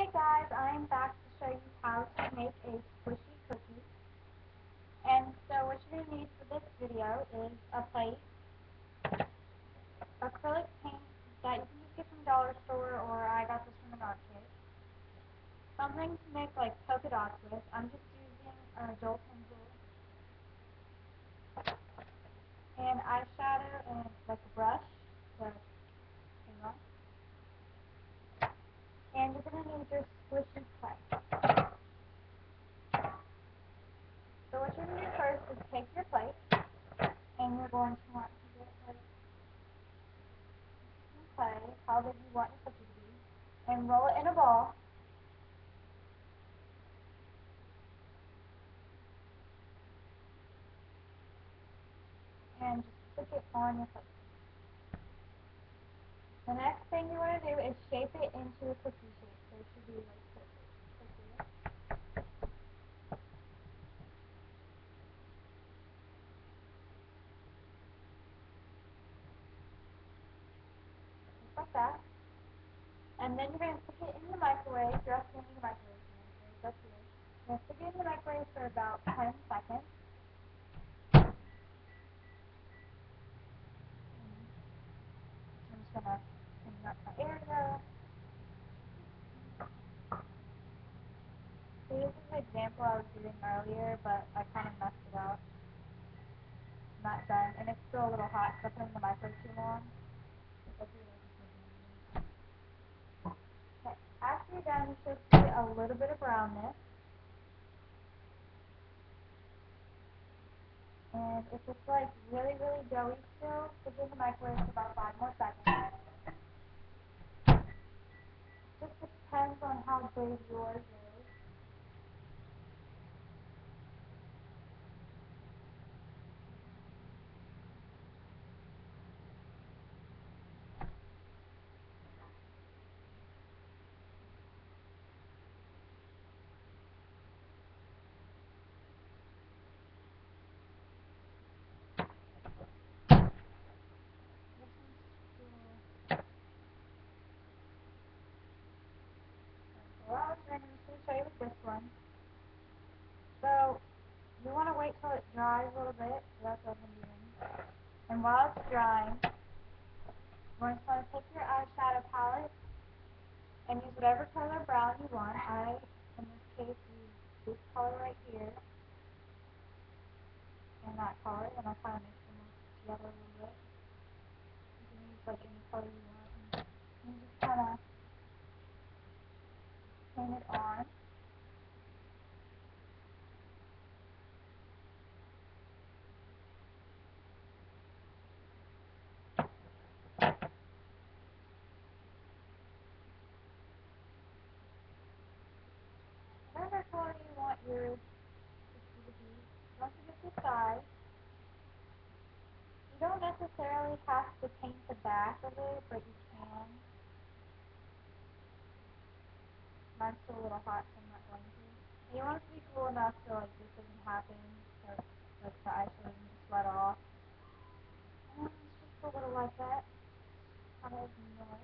Hey guys, I'm back to show you how to make a squishy cookie. And so what you're going to need for this video is a plate, acrylic paint that you can just get from the dollar store, or I got this from an art kit, something to make like polka dots with. I'm just using a dull pencil, and eyeshadow and like a brush, so hang on. And you're going to need your squishy clay. So what you're going to do first is take your plate, and you're going to want to get like clay, how big you want your cookie to be, and roll it in a ball. And just stick it on your cookie. The next thing you want to do is shape it into a cookie shape. So it should be like this. Just like that. And then you're going to stick it in the microwave. You're also going to need a microwave. That's weird. You're going to stick it in the microwave for about 10 seconds. I'm just going to clean up my area. So this is an example I was doing earlier, but I kind of messed it up. Not done, and it's still a little hot because I put it in the microwave too long. Okay. After you're done, you should see a little bit of brownness. And if it's like really, really doughy still, stick it in the microwave for about 5 more seconds. Just depends on how big yours is. Well, I'm just going to show you with this one. So, you want to wait till it dries a little bit. So that's what I'm going to be doing. And while it's drying, you're just going to take your eyeshadow palette and use whatever color brown you want. I, in this case, use this color right here and that color, and I kind of mix them together a little bit. You can use like any color you want, and you just kind of paint it on. Whatever color you want your cookie to be. Once you get the size, you don't necessarily have to paint the back of it, but you can. Mine's still a little hot, so I'm not going to. And you want it to be cool enough so like this doesn't happen, so like the eyeshadow doesn't sweat off. And it's just a little like that. Kind of ignore.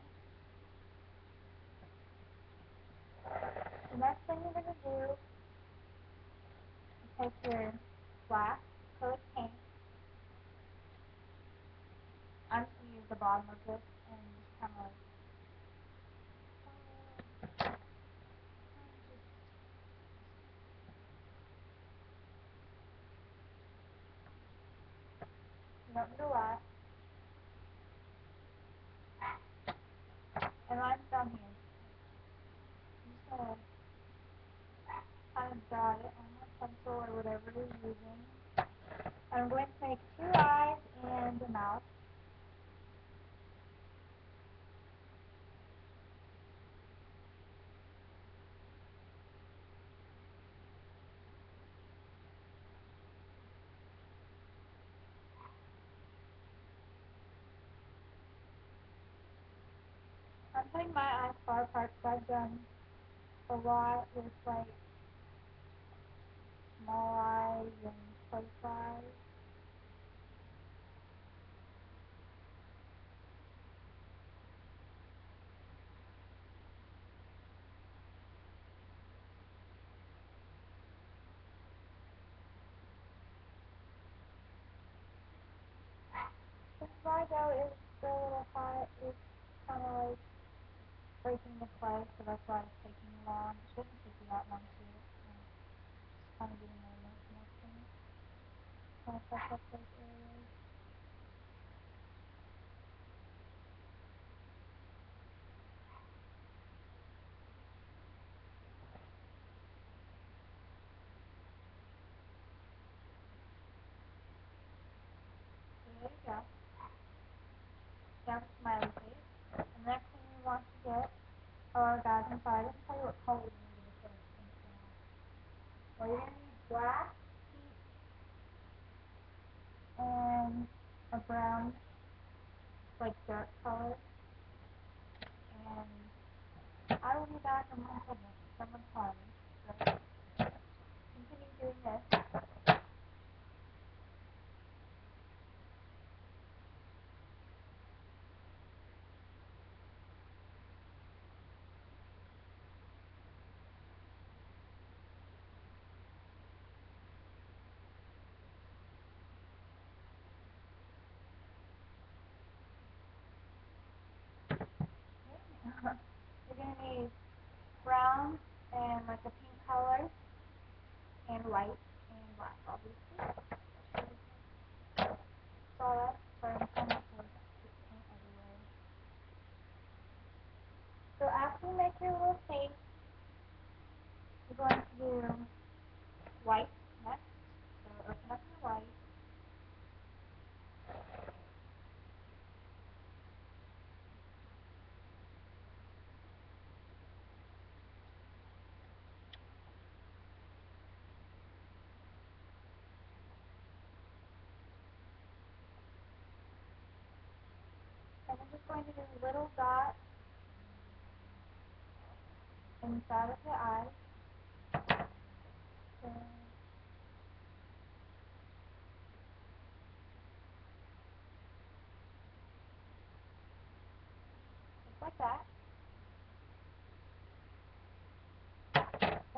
The next thing you're going to do is take your black acrylic paint. I'm just going to use the bottom of this and just kind of like you don't need a lot. And mine's down here. I'm just going to kind of dot it on my pencil or whatever you're using. I'm going to make 2 eyes and a mouth. I'm putting my eyes far apart because I've done a lot with like small eyes and close eyes. my dough is still a little hot. It's kind of like breaking the clay, so that's why it's taking long. It shouldn't take you that long to just kind of getting a lymph nothing. Kind of touch up those areas. So there you go. Down to smiley face. And the next thing you want to get, oh guys, I'm sorry, I didn't tell you what color you needed to put in the now. Well, you're going to need black, pink, and a brown, like dark color. And I will be back in 1 second. Someone's calling me. So continue doing this. You're going to need brown and like a pink color and white and black, obviously. Saw that? Sorry, I'm trying not to get paint everywhere. So after you make your little face, you're going to do white next. So open up your white. And we're just going to do little dots inside of the eyes. So, just like that.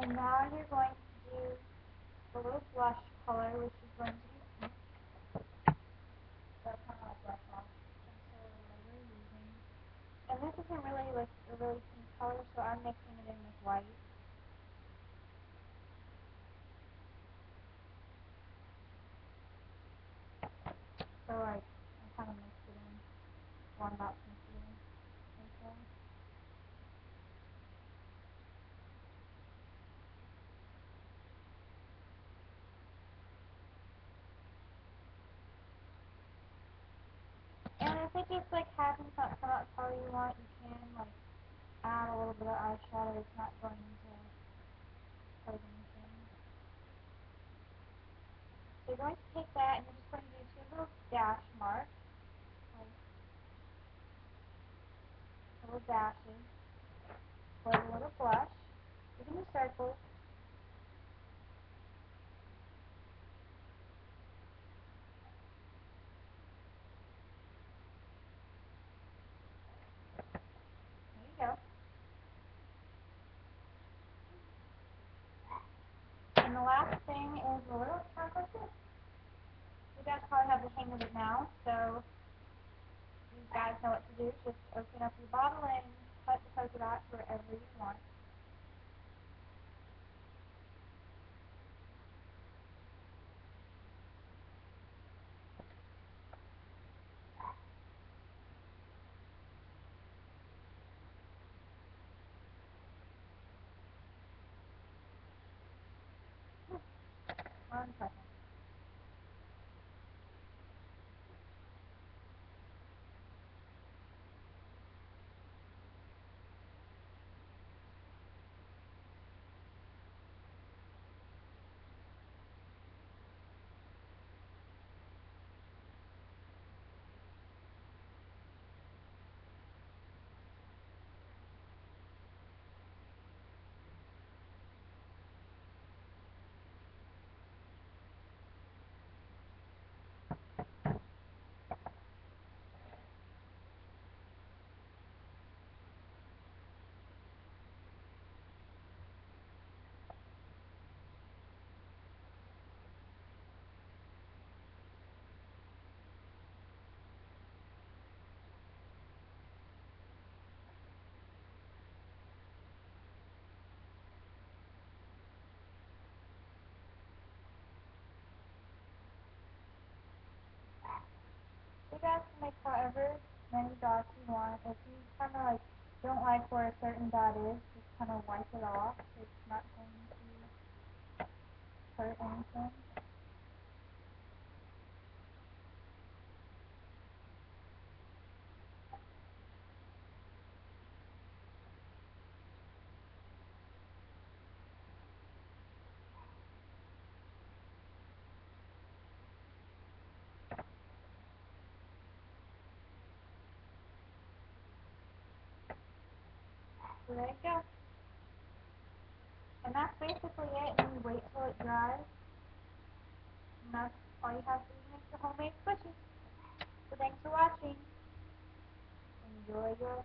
And now you're going to do the little blush color, which is going to be pink. So kind of like brush off pencil or whatever you're using. And this isn't really like a really pink color, so I'm mixing it in with white. So like, I kind of mixed it in, one about to mix it in, like so. And if it gets like half and not come out color you want, you can like add a little bit of eyeshadow. It's not going to hurt anything. So you're going to take that and you're just going to do 2 little dash marks, like little dashes, for a little blush. You can do circles. There you go. And the last thing is a little mark like this. You guys probably have the hang of it now, so you guys know what to do. Just open up your bottle and cut the polka dots wherever you want. One second. guys can make however many dots you want. If you kind of like don't like where a certain dot is, just kind of wipe it off. It's not going to hurt anything. So there you go. And that's basically it, and you wait till it dries. And that's all you have to do to make your homemade squishy. So thanks for watching. Enjoy your